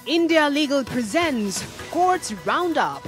India Legal presents Courts Roundup.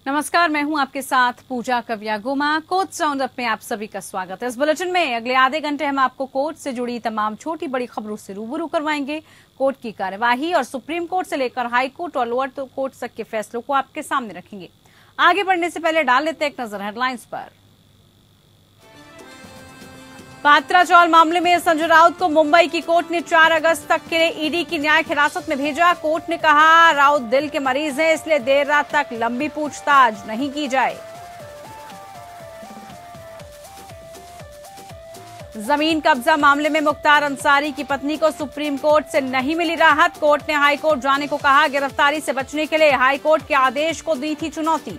नमस्कार, मैं हूं आपके साथ पूजा कविया गुमा। कोर्ट्स राउंडअप में आप सभी का स्वागत है। इस बुलेटिन में अगले आधे घंटे हम आपको कोर्ट से जुड़ी तमाम छोटी बड़ी खबरों से रूबरू करवाएंगे। कोर्ट की कार्यवाही और सुप्रीम कोर्ट से लेकर हाई कोर्ट और लोअर कोर्ट तक के फैसलों को आपके सामने रखेंगे। आगे बढ़ने से पहले डाल लेते हैं एक नजर हेडलाइंस पर। पात्रा चौल मामले में संजय राउत को मुंबई की कोर्ट ने 4 अगस्त तक के लिए ईडी की न्यायिक हिरासत में भेजा। कोर्ट ने कहा, राउत दिल के मरीज हैं, इसलिए देर रात तक लंबी पूछताछ नहीं की जाए। जमीन कब्जा मामले में मुख्तार अंसारी की पत्नी को सुप्रीम कोर्ट से नहीं मिली राहत। कोर्ट ने हाई कोर्ट जाने को कहा। गिरफ्तारी से बचने के लिए हाई कोर्ट के आदेश को दी थी चुनौती।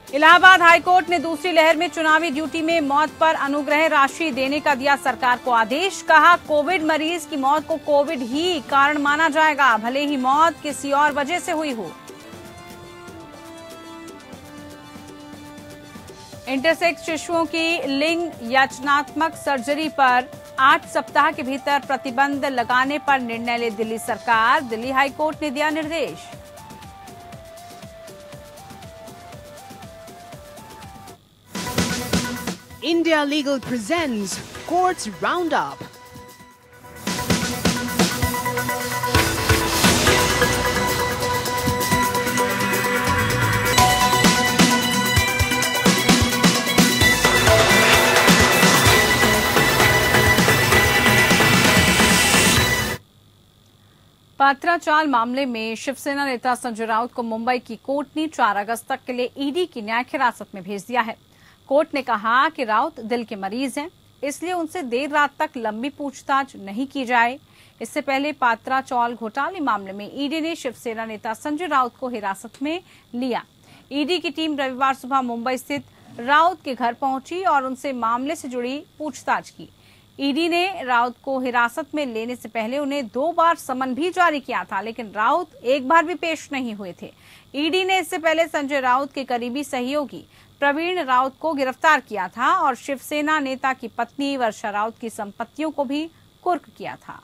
इलाहाबाद हाईकोर्ट ने दूसरी लहर में चुनावी ड्यूटी में मौत पर अनुग्रह राशि देने का दिया सरकार को आदेश। कहा, कोविड मरीज की मौत को कोविड ही कारण माना जाएगा, भले ही मौत किसी और वजह से हुई हो। इंटरसेक्स शिशुओं की लिंग याचनात्मक सर्जरी पर 8 सप्ताह के भीतर प्रतिबंध लगाने पर निर्णय ले दिल्ली सरकार। दिल्ली हाईकोर्ट ने दिया निर्देश। India Legal presents Courts Roundup. Patra चाल मामले में शिवसेना नेता संजय राउत को मुंबई की कोर्ट ने 4 अगस्त तक के लिए ईडी की न्यायिक हिरासत में भेज दिया है। कोर्ट ने कहा कि राउत दिल के मरीज हैं, इसलिए उनसे देर रात तक लंबी पूछताछ नहीं की जाए। इससे पहले पात्रा चौल घोटाले मामले में ईडी ने शिवसेना नेता संजय राउत को हिरासत में लिया। ईडी की टीम रविवार सुबह मुंबई स्थित राउत के घर पहुंची और उनसे मामले से जुड़ी पूछताछ की। ईडी ने राउत को हिरासत में लेने से पहले उन्हें 2 बार समन भी जारी किया था, लेकिन राउत एक बार भी पेश नहीं हुए थे। ईडी ने इससे पहले संजय राउत के करीबी सहयोगी प्रवीण राउत को गिरफ्तार किया था और शिवसेना नेता की पत्नी वर्षा राउत की संपत्तियों को भी कुर्क किया था।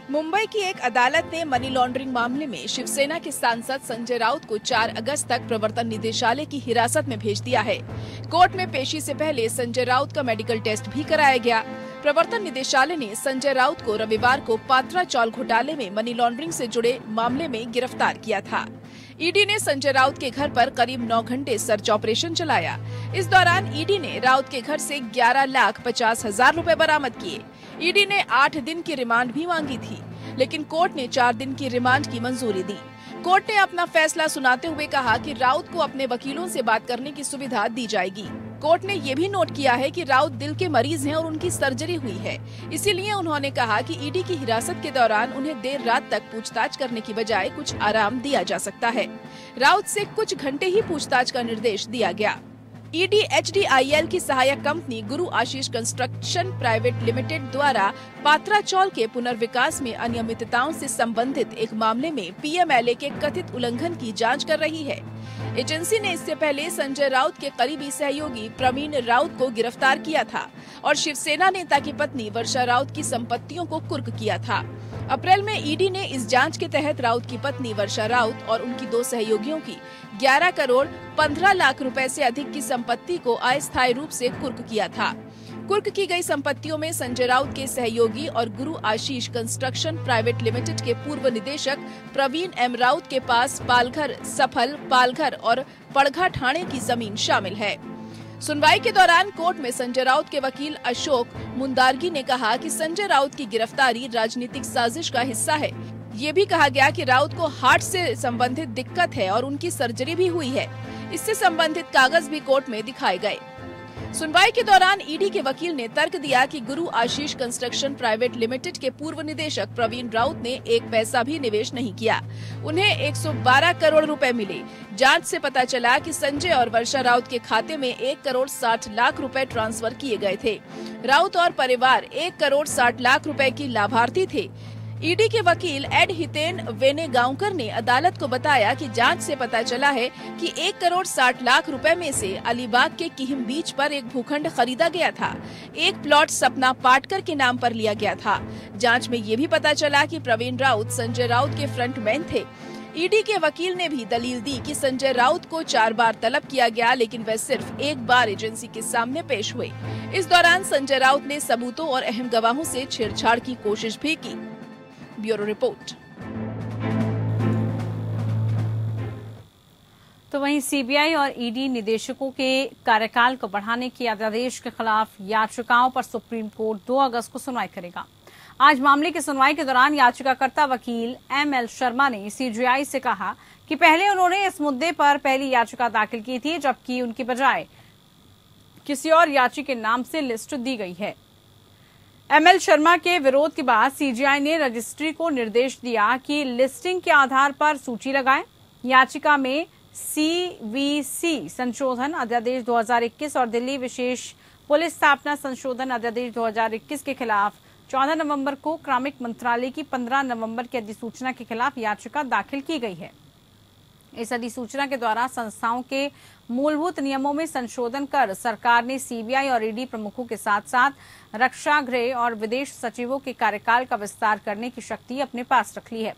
मुंबई की एक अदालत ने मनी लॉन्ड्रिंग मामले में शिवसेना के सांसद संजय राउत को 4 अगस्त तक प्रवर्तन निदेशालय की हिरासत में भेज दिया है। कोर्ट में पेशी से पहले संजय राउत का मेडिकल टेस्ट भी कराया गया। प्रवर्तन निदेशालय ने संजय राउत को रविवार को पात्रा चौल घोटाले में मनी लॉन्ड्रिंग से जुड़े मामले में गिरफ्तार किया था। ईडी ने संजय राउत के घर पर करीब 9 घंटे सर्च ऑपरेशन चलाया। इस दौरान ईडी ने राउत के घर से 11,50,000 रुपए बरामद किए। ईडी ने 8 दिन की रिमांड भी मांगी थी, लेकिन कोर्ट ने 4 दिन की रिमांड की मंजूरी दी। कोर्ट ने अपना फैसला सुनाते हुए कहा कि राउत को अपने वकीलों से बात करने की सुविधा दी जाएगी। कोर्ट ने ये भी नोट किया है कि राउत दिल के मरीज हैं और उनकी सर्जरी हुई है, इसीलिए उन्होंने कहा कि ईडी की हिरासत के दौरान उन्हें देर रात तक पूछताछ करने की बजाय कुछ आराम दिया जा सकता है। राउत से कुछ घंटे ही पूछताछ का निर्देश दिया गया। ईडी HDIL की सहायक कंपनी गुरु आशीष कंस्ट्रक्शन प्राइवेट लिमिटेड द्वारा पात्रा चौल के पुनर्विकास में अनियमितताओं से संबंधित एक मामले में PMLA के कथित उल्लंघन की जांच कर रही है। एजेंसी ने इससे पहले संजय राउत के करीबी सहयोगी प्रवीण राउत को गिरफ्तार किया था और शिवसेना नेता की पत्नी वर्षा राउत की संपत्तियों को कुर्क किया था। अप्रैल में ईडी ने इस जांच के तहत राउत की पत्नी वर्षा राउत और उनकी 2 सहयोगियों की 11 करोड़ 15 लाख रुपए से अधिक की संपत्ति को अस्थायी रूप से कुर्क किया था। कुर्क की गई संपत्तियों में संजय राउत के सहयोगी और गुरु आशीष कंस्ट्रक्शन प्राइवेट लिमिटेड के पूर्व निदेशक प्रवीण M राउत के पास पालघर, सफल, पालघर और पड़घा ठाणे की जमीन शामिल है। सुनवाई के दौरान कोर्ट में संजय राउत के वकील अशोक मुंदारगी ने कहा कि संजय राउत की गिरफ्तारी राजनीतिक साजिश का हिस्सा है। ये भी कहा गया कि राउत को हार्ट से संबंधित दिक्कत है और उनकी सर्जरी भी हुई है। इससे संबंधित कागज भी कोर्ट में दिखाए गए। सुनवाई के दौरान ईडी के वकील ने तर्क दिया कि गुरु आशीष कंस्ट्रक्शन प्राइवेट लिमिटेड के पूर्व निदेशक प्रवीण राउत ने एक पैसा भी निवेश नहीं किया। उन्हें 112 करोड़ रुपए मिले। जांच से पता चला कि संजय और वर्षा राउत के खाते में 1 करोड़ 60 लाख रुपए ट्रांसफर किए गए थे। राउत और परिवार 1 करोड़ 60 लाख रुपए की लाभार्थी थे। ईडी के वकील एड हितेन वेनेगांवकर ने अदालत को बताया कि जांच से पता चला है कि 1 करोड़ 60 लाख रुपए में से अलीबाग के किहिम बीच पर एक भूखंड खरीदा गया था। एक प्लॉट सपना पाटकर के नाम पर लिया गया था। जांच में ये भी पता चला कि प्रवीण राउत संजय राउत के फ्रंटमैन थे। ईडी के वकील ने भी दलील दी कि संजय राउत को 4 बार तलब किया गया, लेकिन वह सिर्फ 1 बार एजेंसी के सामने पेश हुए। इस दौरान संजय राउत ने सबूतों और अहम गवाहों से छेड़छाड़ की कोशिश भी की। Bureau report. तो वहीं सीबीआई और ईडी निदेशकों के कार्यकाल को बढ़ाने के अध्यादेश के खिलाफ याचिकाओं पर सुप्रीम कोर्ट 2 अगस्त को सुनवाई करेगा। आज मामले की सुनवाई के दौरान याचिकाकर्ता वकील एमएल शर्मा ने सीजेआई से कहा कि पहले उन्होंने इस मुद्दे पर पहली याचिका दाखिल की थी, जबकि उनकी बजाय किसी और याची के नाम से लिस्ट दी गई है। एमएल शर्मा के विरोध के बाद सीजेआई ने रजिस्ट्री को निर्देश दिया कि लिस्टिंग के आधार पर सूची लगाए। याचिका में सीवीसी संशोधन अध्यादेश 2021 और दिल्ली विशेष पुलिस स्थापना संशोधन अध्यादेश 2021 के खिलाफ 14 नवंबर को कार्मिक मंत्रालय की 15 नवंबर की अधिसूचना के खिलाफ याचिका दाखिल की गई है। इस अधिसूचना के द्वारा संस्थाओं के मूलभूत नियमों में संशोधन कर सरकार ने सीबीआई और ईडी प्रमुखों के साथ साथ रक्षा गृह और विदेश सचिवों के कार्यकाल का विस्तार करने की शक्ति अपने पास रख ली है।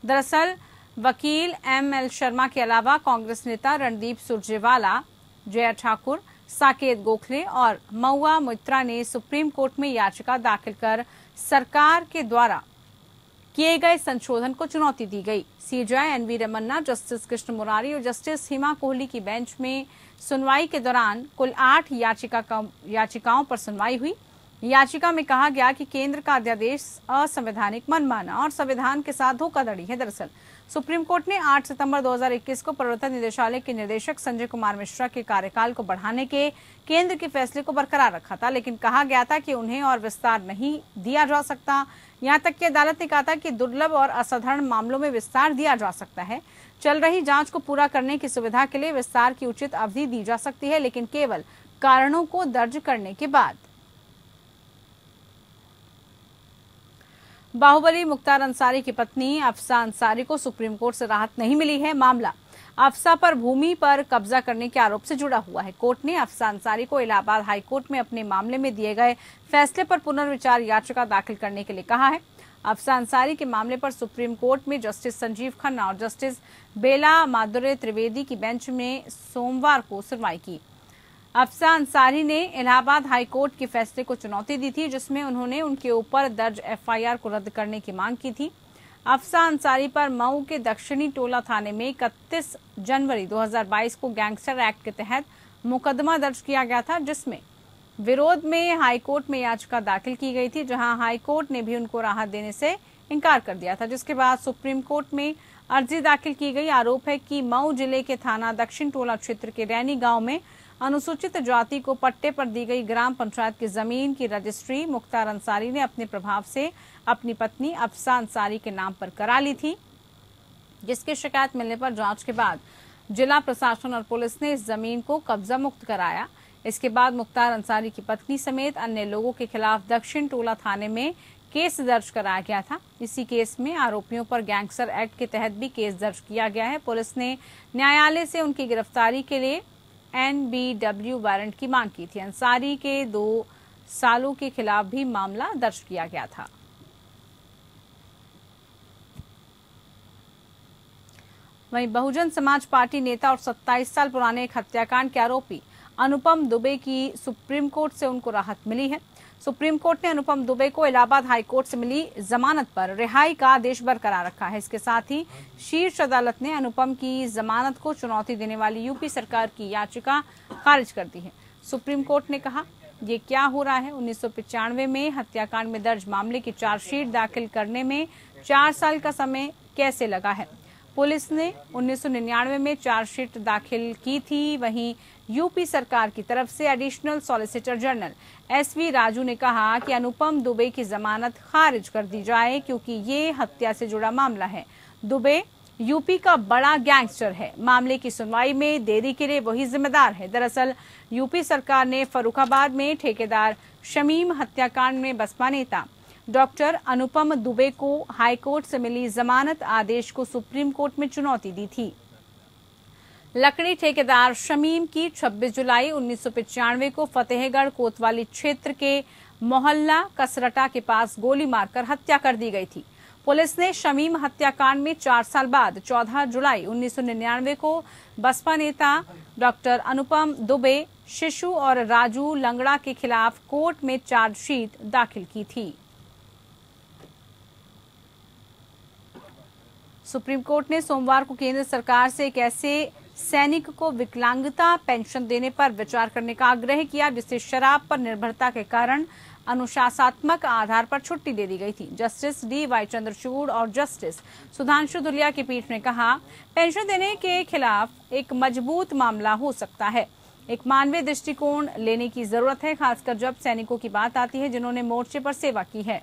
दरअसल वकील एमएल शर्मा के अलावा कांग्रेस नेता रणदीप सुरजेवाला, जया ठाकुर, साकेत गोखले और महुआ मोइत्रा ने सुप्रीम कोर्ट में याचिका दाखिल कर सरकार के द्वारा किए गए संशोधन को चुनौती दी गई। CJI NV Ramana, justice Krishna Murari और जस्टिस हिमा कोहली की बेंच में सुनवाई के दौरान कुल 8 याचिकाओं पर सुनवाई हुई। याचिका में कहा गया कि केंद्र का अध्यादेश असंवैधानिक, मनमाना और संविधान के साथ धोखाधड़ी है। दरअसल सुप्रीम कोर्ट ने 8 सितंबर 2021 को प्रवर्तन निदेशालय के निदेशक संजय कुमार मिश्रा के कार्यकाल को बढ़ाने के केंद्र के फैसले को बरकरार रखा था, लेकिन कहा गया था कि उन्हें और विस्तार नहीं दिया जा सकता। यहां तक कि अदालत ने कहा था कि दुर्लभ और असाधारण मामलों में विस्तार दिया जा सकता है। चल रही जांच को पूरा करने की सुविधा के लिए विस्तार की उचित अवधि दी जा सकती है, लेकिन केवल कारणों को दर्ज करने के बाद। बाहुबली मुख्तार अंसारी की पत्नी अफसा अंसारी को सुप्रीम कोर्ट से राहत नहीं मिली है। मामला अफसा पर भूमि पर कब्जा करने के आरोप से जुड़ा हुआ है। कोर्ट ने अफसा अंसारी को इलाहाबाद हाई कोर्ट में अपने मामले में दिए गए फैसले पर पुनर्विचार याचिका दाखिल करने के लिए कहा है। अफसा अंसारी के मामले पर सुप्रीम कोर्ट में जस्टिस संजीव खन्ना और जस्टिस बेला माधुर्य त्रिवेदी की बेंच में सोमवार को सुनवाई की। अफसा अंसारी ने इलाहाबाद हाई कोर्ट के फैसले को चुनौती दी थी, जिसमें उन्होंने उनके ऊपर दर्ज एफआईआर को रद्द करने की मांग की थी। अफसा अंसारी पर मऊ के दक्षिणी टोला थाने में 31 जनवरी 2022 को गैंगस्टर एक्ट के तहत मुकदमा दर्ज किया गया था, जिसमें विरोध में हाईकोर्ट में याचिका दाखिल की गई थी, जहां हाईकोर्ट ने भी उनको राहत देने से इनकार कर दिया था, जिसके बाद सुप्रीम कोर्ट में अर्जी दाखिल की गई। आरोप है कि मऊ जिले के थाना दक्षिण टोला क्षेत्र के रैनी गांव में अनुसूचित जाति को पट्टे पर दी गई ग्राम पंचायत की जमीन की रजिस्ट्री मुख्तार अंसारी ने अपने प्रभाव से अपनी पत्नी अफसा अंसारी के नाम पर करा ली थी, जिसकी शिकायत मिलने पर जांच के बाद जिला प्रशासन और पुलिस ने इस जमीन को कब्जा मुक्त कराया। इसके बाद मुख्तार अंसारी की पत्नी समेत अन्य लोगों के खिलाफ दक्षिण टोला थाने में केस दर्ज कराया गया था। इसी केस में आरोपियों पर गैंगस्टर एक्ट के तहत भी केस दर्ज किया गया है। पुलिस ने न्यायालय से उनकी गिरफ्तारी के लिए NBW वारंट की मांग की थी। अंसारी के 2 सालों के खिलाफ भी मामला दर्ज किया गया था। वहीं बहुजन समाज पार्टी नेता और 27 साल पुराने एक हत्याकांड के आरोपी अनुपम दुबे की सुप्रीम कोर्ट से उनको राहत मिली है। सुप्रीम कोर्ट ने अनुपम दुबे को इलाहाबाद हाई कोर्ट से मिली जमानत पर रिहाई का आदेश बरकरार रखा है। इसके साथ ही शीर्ष अदालत ने अनुपम की जमानत को चुनौती देने वाली यूपी सरकार की याचिका खारिज कर दी है। सुप्रीम कोर्ट ने कहा, ये क्या हो रहा है। 1995 में हत्याकांड में दर्ज मामले की चार्जशीट दाखिल करने में 4 साल का समय कैसे लगा है। पुलिस ने 1999 में चार्जशीट दाखिल की थी। वहीं यूपी सरकार की तरफ से additional solicitor general SV Raju ने कहा कि अनुपम दुबे की जमानत खारिज कर दी जाए क्योंकि ये हत्या से जुड़ा मामला है। दुबे यूपी का बड़ा गैंगस्टर है। मामले की सुनवाई में देरी के लिए वही जिम्मेदार है। दरअसल यूपी सरकार ने फर्रुखाबाद में ठेकेदार शमीम हत्याकांड में बसपा नेता डॉक्टर अनुपम दुबे को हाईकोर्ट से मिली जमानत आदेश को सुप्रीम कोर्ट में चुनौती दी थी। लकड़ी ठेकेदार शमीम की 26 जुलाई 1995 को फतेहगढ़ कोतवाली क्षेत्र के मोहल्ला कसरटा के पास गोली मारकर हत्या कर दी गई थी। पुलिस ने शमीम हत्याकांड में 4 साल बाद 14 जुलाई 1999 को बसपा नेता डॉक्टर अनुपम दुबे, शिशु और राजू लंगड़ा के खिलाफ कोर्ट में चार्जशीट दाखिल की थी। सुप्रीम कोर्ट ने सोमवार को केंद्र सरकार से एक ऐसे सैनिक को विकलांगता पेंशन देने पर विचार करने का आग्रह किया जिसे शराब पर निर्भरता के कारण अनुशासनात्मक आधार पर छुट्टी दे दी गई थी। जस्टिस DY चंद्रचूड़ और जस्टिस सुधांशु धुलिया की पीठ ने कहा, पेंशन देने के खिलाफ एक मजबूत मामला हो सकता है। एक मानवीय दृष्टिकोण लेने की जरूरत है, खासकर जब सैनिकों की बात आती है जिन्होंने मोर्चे पर सेवा की है।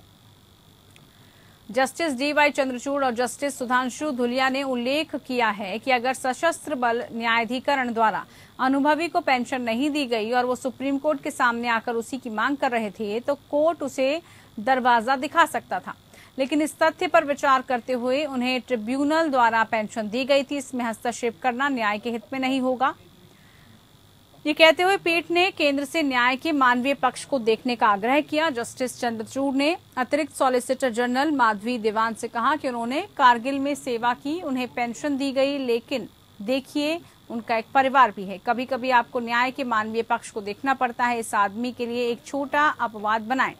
जस्टिस DY चंद्रचूड़ और जस्टिस सुधांशु धुलिया ने उल्लेख किया है कि अगर सशस्त्र बल न्यायाधिकरण द्वारा अनुभवी को पेंशन नहीं दी गई और वो सुप्रीम कोर्ट के सामने आकर उसी की मांग कर रहे थे तो कोर्ट उसे दरवाजा दिखा सकता था, लेकिन इस तथ्य पर विचार करते हुए उन्हें ट्रिब्यूनल द्वारा पेंशन दी गई थी। इसमें हस्तक्षेप करना न्याय के हित में नहीं होगा। ये कहते हुए पीठ ने केंद्र से न्याय के मानवीय पक्ष को देखने का आग्रह किया। जस्टिस चंद्रचूड़ ने अतिरिक्त सॉलिसिटर जनरल माधवी देवान से कहा कि उन्होंने कारगिल में सेवा की, उन्हें पेंशन दी गई, लेकिन देखिए उनका एक परिवार भी है। कभी कभी आपको न्याय के मानवीय पक्ष को देखना पड़ता है। इस आदमी के लिए एक छोटा अपवाद बनाएं।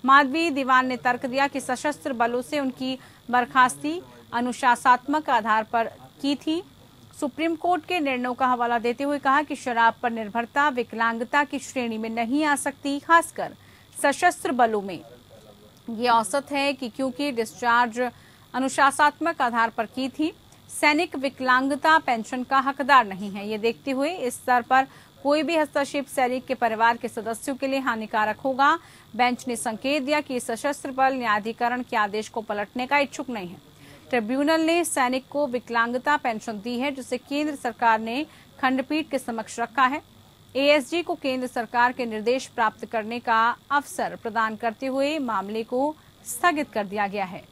माधवी दीवान ने तर्क दिया कि सशस्त्र बलों से उनकी बर्खास्ती अनुशासनात्मक आधार पर की थी। सुप्रीम कोर्ट के निर्णयों का हवाला देते हुए कहा कि शराब पर निर्भरता विकलांगता की श्रेणी में नहीं आ सकती, खासकर सशस्त्र बलों में। ये औसत है कि क्योंकि डिस्चार्ज अनुशासनात्मक आधार पर की थी, सैनिक विकलांगता पेंशन का हकदार नहीं है। ये देखते हुए इस स्तर पर कोई भी हस्तक्षेप सैनिक के परिवार के सदस्यों के लिए हानिकारक होगा। बेंच ने संकेत दिया कि सशस्त्र बल न्यायाधिकरण के आदेश को पलटने का इच्छुक नहीं है। ट्रिब्यूनल ने सैनिक को विकलांगता पेंशन दी है, जिसे केंद्र सरकार ने खंडपीठ के समक्ष रखा है। ASG को केंद्र सरकार के निर्देश प्राप्त करने का अवसर प्रदान करते हुए मामले को स्थगित कर दिया गया है।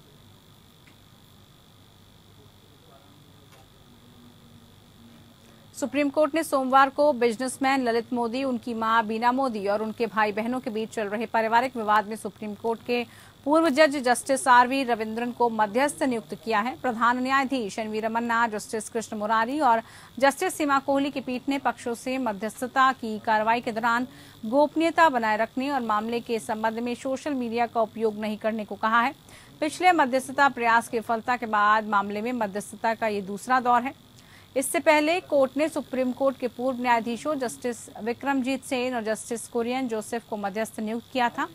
सुप्रीम कोर्ट ने सोमवार को बिजनेसमैन ललित मोदी, उनकी मां बीना मोदी और उनके भाई बहनों के बीच चल रहे पारिवारिक विवाद में सुप्रीम कोर्ट के पूर्व जज जस्टिस RV रविंद्रन को मध्यस्थ नियुक्त किया है। प्रधान न्यायाधीश NV रमन्ना, जस्टिस कृष्ण मुरारी और जस्टिस सीमा कोहली की पीठ ने पक्षों से मध्यस्थता की कार्रवाई के दौरान गोपनीयता बनाए रखने और मामले के संबंध में सोशल मीडिया का उपयोग नहीं करने को कहा है। पिछले मध्यस्थता प्रयास की विफलता के बाद मामले में मध्यस्थता का ये दूसरा दौर है। इससे पहले कोर्ट ने सुप्रीम कोर्ट के पूर्व न्यायाधीशों जस्टिस विक्रमजीत सेन और जस्टिस कुरियन जोसेफ को मध्यस्थ नियुक्त किया था।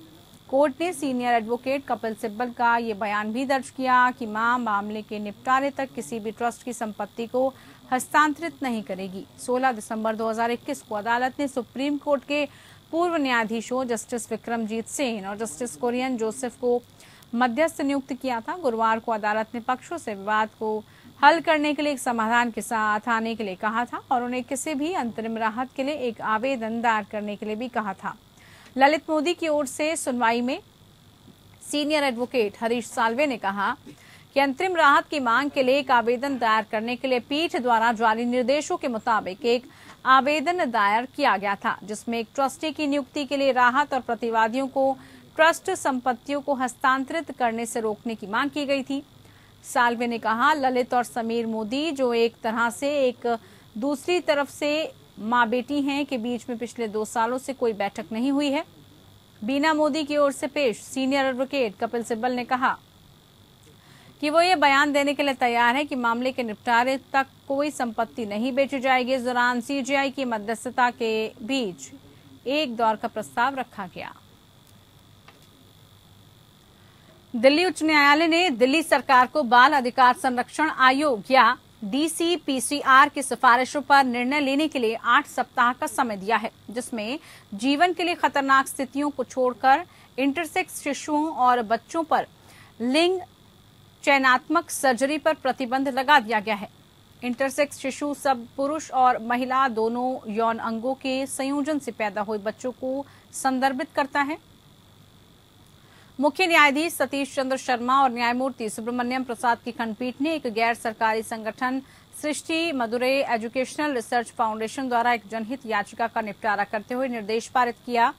कोर्ट ने सीनियर एडवोकेट कपिल सिब्बल का ये बयान भी दर्ज किया कि मां मामले के निपटारे तक किसी भी ट्रस्ट की संपत्ति को हस्तांतरित नहीं करेगी। 16 दिसंबर 2021 को अदालत ने सुप्रीम कोर्ट के पूर्व न्यायाधीशों जस्टिस विक्रमजीत सेन और जस्टिस कुरियन जोसेफ को मध्यस्थ नियुक्त किया था। गुरुवार को अदालत ने पक्षों से विवाद को हल करने के लिए एक समाधान के साथ आने के लिए कहा था और उन्हें किसी भी अंतरिम राहत के लिए एक आवेदन दायर करने के लिए भी कहा था। ललित मोदी की ओर से सुनवाई में सीनियर एडवोकेट हरीश साल्वे ने कहा कि अंतरिम राहत की मांग के लिए एक आवेदन दायर करने के लिए पीठ द्वारा जारी निर्देशों के मुताबिक एक आवेदन दायर किया गया था, जिसमें एक ट्रस्टी की नियुक्ति के लिए राहत और प्रतिवादियों को ट्रस्ट संपत्तियों को हस्तांतरित करने से रोकने की मांग की गई थी। साल्वे ने कहा, ललित और समीर मोदी जो एक तरह से एक दूसरी तरफ से मां बेटी हैं के बीच में पिछले 2 सालों से कोई बैठक नहीं हुई है। बीना मोदी की ओर से पेश सीनियर एडवोकेट कपिल सिब्बल ने कहा कि वो ये बयान देने के लिए तैयार है कि मामले के निपटारे तक कोई संपत्ति नहीं बेची जाएगी। इस दौरान CJI की मध्यस्थता के बीच एक दौर का प्रस्ताव रखा गया। दिल्ली उच्च न्यायालय ने दिल्ली सरकार को बाल अधिकार संरक्षण आयोग या DCPCR की सिफारिशों पर निर्णय लेने के लिए 8 सप्ताह का समय दिया है, जिसमें जीवन के लिए खतरनाक स्थितियों को छोड़कर इंटरसेक्स शिशुओं और बच्चों पर लिंग चयनात्मक सर्जरी पर प्रतिबंध लगा दिया गया है। इंटरसेक्स शिशु सब पुरुष और महिला दोनों यौन अंगों के संयोजन से पैदा हुए बच्चों को संदर्भित करता है। मुख्य न्यायाधीश सतीश चंद्र शर्मा और न्यायमूर्ति सुब्रमण्यम प्रसाद की खंडपीठ ने एक गैर सरकारी संगठन सृष्टि मदुरै एजुकेशनल रिसर्च फाउंडेशन द्वारा एक जनहित याचिका का निपटारा करते हुए निर्देश पारित किया।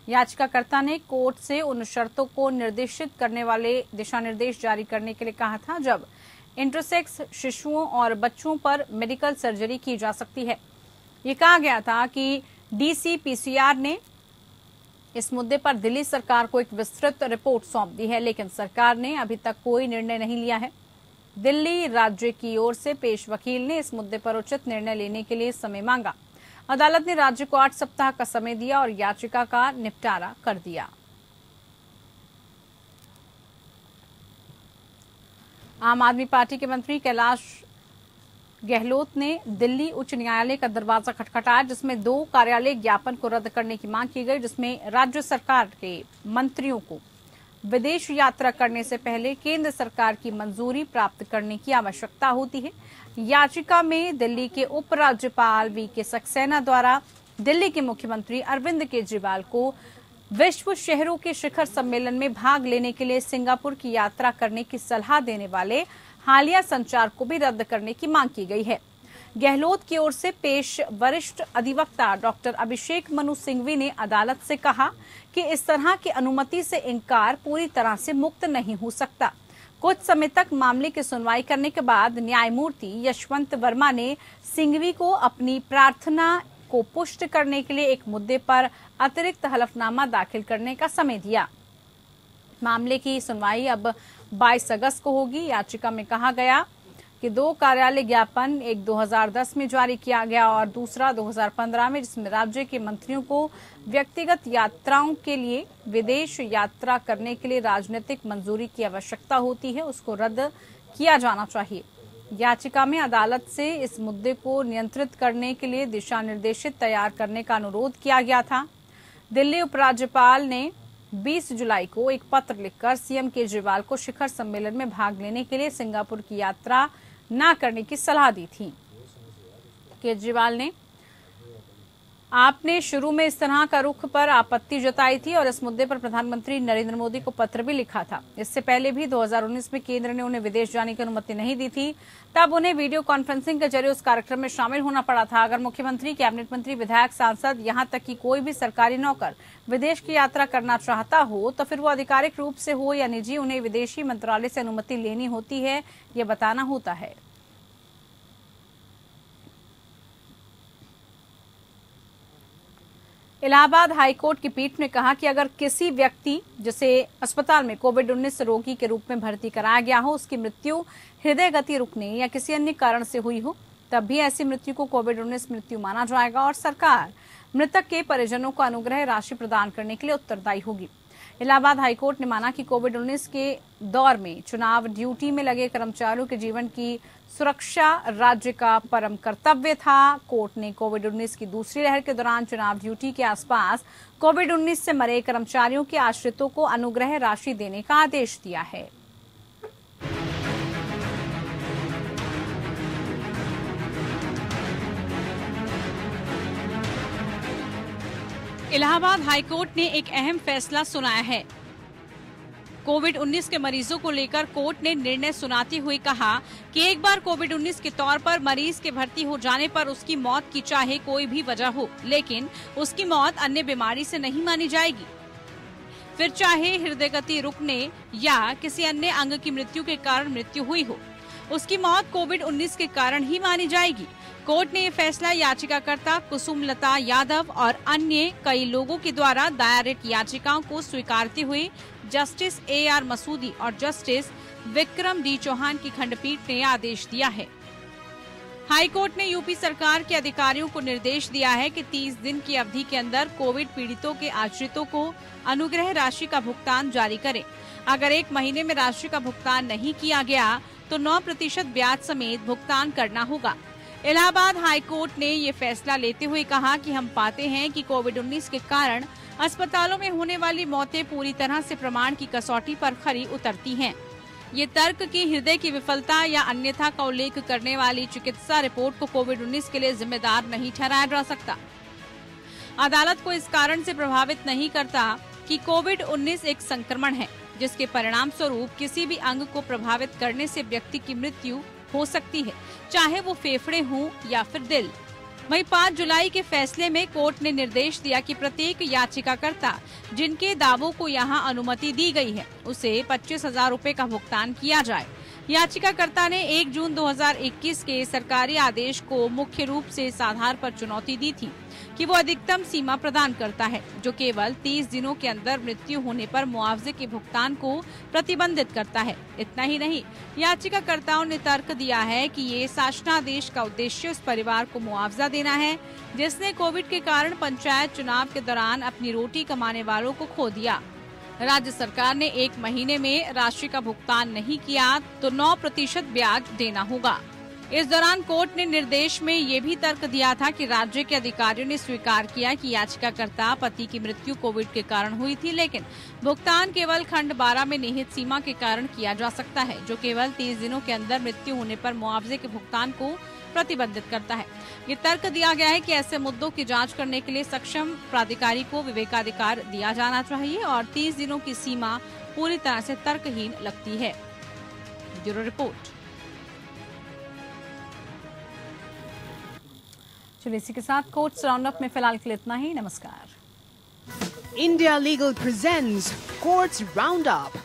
याचिकाकर्ता ने कोर्ट से उन शर्तों को निर्देशित करने वाले दिशा निर्देश जारी करने के लिए कहा था जब इंटरसेक्स शिशुओं और बच्चों पर मेडिकल सर्जरी की जा सकती है। ये कहा गया था कि DCPCR ने इस मुद्दे पर दिल्ली सरकार को एक विस्तृत रिपोर्ट सौंप दी है, लेकिन सरकार ने अभी तक कोई निर्णय नहीं लिया है। दिल्ली राज्य की ओर से पेश वकील ने इस मुद्दे पर उचित निर्णय लेने के लिए समय मांगा। अदालत ने राज्य को 8 सप्ताह का समय दिया और याचिका का निपटारा कर दिया। आम आदमी पार्टी के मंत्री कैलाश गहलोत ने दिल्ली उच्च न्यायालय का दरवाजा खटखटाया, जिसमें 2 कार्यालय ज्ञापन को रद्द करने की मांग की गई, जिसमें राज्य सरकार के मंत्रियों को विदेश यात्रा करने से पहले केंद्र सरकार की मंजूरी प्राप्त करने की आवश्यकता होती है। याचिका में दिल्ली के उपराज्यपाल VK सक्सेना द्वारा दिल्ली के मुख्यमंत्री अरविंद केजरीवाल को विश्व शहरों के शिखर सम्मेलन में भाग लेने के लिए सिंगापुर की यात्रा करने की सलाह देने वाले हालिया संचार को भी रद्द करने की मांग की गई है। गहलोत की ओर से पेश वरिष्ठ अधिवक्ता डॉक्टर अभिषेक मनु सिंघवी ने अदालत से कहा कि इस तरह की अनुमति से इनकार पूरी तरह से मुक्त नहीं हो सकता। कुछ समय तक मामले की सुनवाई करने के बाद न्यायमूर्ति यशवंत वर्मा ने सिंघवी को अपनी प्रार्थना को पुष्ट करने के लिए एक मुद्दे पर अतिरिक्त हलफनामा दाखिल करने का समय दिया। मामले की सुनवाई अब 22 अगस्त को होगी। याचिका में कहा गया कि 2 कार्यालय ज्ञापन, एक 2010 में जारी किया गया और दूसरा 2015 में, जिसमें राज्य के मंत्रियों को व्यक्तिगत यात्राओं के लिए विदेश यात्रा करने के लिए राजनीतिक मंजूरी की आवश्यकता होती है, उसको रद्द किया जाना चाहिए। याचिका में अदालत से इस मुद्दे को नियंत्रित करने के लिए दिशा निर्देश तैयार करने का अनुरोध किया गया था। दिल्ली उपराज्यपाल ने 20 जुलाई को एक पत्र लिखकर सीएम केजरीवाल को शिखर सम्मेलन में भाग लेने के लिए सिंगापुर की यात्रा न करने की सलाह दी थी। केजरीवाल ने आपने शुरू में इस तरह का रुख पर आपत्ति जताई थी और इस मुद्दे पर प्रधानमंत्री नरेंद्र मोदी को पत्र भी लिखा था। इससे पहले भी 2019 में केंद्र ने उन्हें विदेश जाने की अनुमति नहीं दी थी, तब उन्हें वीडियो कॉन्फ्रेंसिंग के जरिए उस कार्यक्रम में शामिल होना पड़ा था। अगर मुख्यमंत्री, कैबिनेट मंत्री, विधायक, सांसद, यहां तक कि कोई भी सरकारी नौकर विदेश की यात्रा करना चाहता हो तो फिर वो आधिकारिक रूप से हो या निजी, उन्हें विदेशी मंत्रालय से अनुमति लेनी होती है, ये बताना होता है। इलाहाबाद हाईकोर्ट की पीठ ने कहा कि अगर किसी व्यक्ति जिसे अस्पताल में कोविड-19 रोगी के रूप में भर्ती कराया गया हो, उसकी मृत्यु हृदय गति रुकने या किसी अन्य कारण से हुई हो, तब भी ऐसी मृत्यु को कोविड-19 मृत्यु माना जाएगा और सरकार मृतक के परिजनों को अनुग्रह राशि प्रदान करने के लिए उत्तरदायी होगी। इलाहाबाद हाईकोर्ट ने माना कि कोविड-19 के दौर में चुनाव ड्यूटी में लगे कर्मचारियों के जीवन की सुरक्षा राज्य का परम कर्तव्य था। कोर्ट ने कोविड-19 की दूसरी लहर के दौरान चुनाव ड्यूटी के आसपास कोविड-19 से मरे कर्मचारियों के आश्रितों को अनुग्रह राशि देने का आदेश दिया है। इलाहाबाद हाईकोर्ट ने एक अहम फैसला सुनाया है। कोविड-19 के मरीजों को लेकर कोर्ट ने निर्णय सुनाते हुए कहा कि एक बार कोविड-19 के तौर पर मरीज के भर्ती हो जाने पर उसकी मौत की चाहे कोई भी वजह हो, लेकिन उसकी मौत अन्य बीमारी से नहीं मानी जाएगी। फिर चाहे हृदय गति रुकने या किसी अन्य अंग की मृत्यु के कारण मृत्यु हुई हो, उसकी मौत कोविड-19 के कारण ही मानी जाएगी। कोर्ट ने ये फैसला याचिकाकर्ता कुसुमलता यादव और अन्य कई लोगों के द्वारा दायर याचिकाओं को स्वीकारते हुए जस्टिस AR मसूदी और जस्टिस विक्रम D चौहान की खंडपीठ ने आदेश दिया है। हाईकोर्ट ने यूपी सरकार के अधिकारियों को निर्देश दिया है कि 30 दिन की अवधि के अंदर कोविड पीड़ितों के आश्रितों को अनुग्रह राशि का भुगतान जारी करें। अगर 1 महीने में राशि का भुगतान नहीं किया गया तो 9% ब्याज समेत भुगतान करना होगा। इलाहाबाद हाई कोर्ट ने ये फैसला लेते हुए कहा कि हम पाते हैं कि कोविड-19 के कारण अस्पतालों में होने वाली मौतें पूरी तरह से प्रमाण की कसौटी पर खरी उतरती हैं। ये तर्क की हृदय की विफलता या अन्यथा का उल्लेख करने वाली चिकित्सा रिपोर्ट को कोविड-19 के लिए जिम्मेदार नहीं ठहराया जा सकता। अदालत को इस कारण से प्रभावित नहीं करता कि कोविड-19 एक संक्रमण है जिसके परिणाम स्वरूप किसी भी अंग को प्रभावित करने से व्यक्ति की मृत्यु हो सकती है, चाहे वो फेफड़े हों या फिर दिल। वहीं 5 जुलाई के फैसले में कोर्ट ने निर्देश दिया कि प्रत्येक याचिकाकर्ता जिनके दावों को यहां अनुमति दी गई है उसे 25,000 रूपए का भुगतान किया जाए। याचिकाकर्ता ने 1 जून 2021 के सरकारी आदेश को मुख्य रूप से इस आधार पर चुनौती दी थी कि वो अधिकतम सीमा प्रदान करता है जो केवल 30 दिनों के अंदर मृत्यु होने पर मुआवजे के भुगतान को प्रतिबंधित करता है। इतना ही नहीं, याचिकाकर्ताओं ने तर्क दिया है कि ये शासनादेश का उद्देश्य उस परिवार को मुआवजा देना है जिसने कोविड के कारण पंचायत चुनाव के दौरान अपनी रोटी कमाने वालों को खो दिया। राज्य सरकार ने 1 महीने में राशि का भुगतान नहीं किया तो 9% ब्याज देना होगा। इस दौरान कोर्ट ने निर्देश में ये भी तर्क दिया था कि राज्य के अधिकारियों ने स्वीकार किया कि याचिकाकर्ता पति की मृत्यु कोविड के कारण हुई थी, लेकिन भुगतान केवल खंड 12 में निहित सीमा के कारण किया जा सकता है जो केवल 30 दिनों के अंदर मृत्यु होने पर मुआवजे के भुगतान को प्रतिबंधित करता है। ये तर्क दिया गया है कि ऐसे मुद्दों की जांच करने के लिए सक्षम प्राधिकारी को विवेकाधिकार दिया जाना चाहिए और 30 दिनों की सीमा पूरी तरह से तर्कहीन लगती है। Bureau report. चलिए इसी के साथ कोर्ट्स राउंडअप में फिलहाल के लिए इतना ही। नमस्कार। India Legal presents Courts Roundup.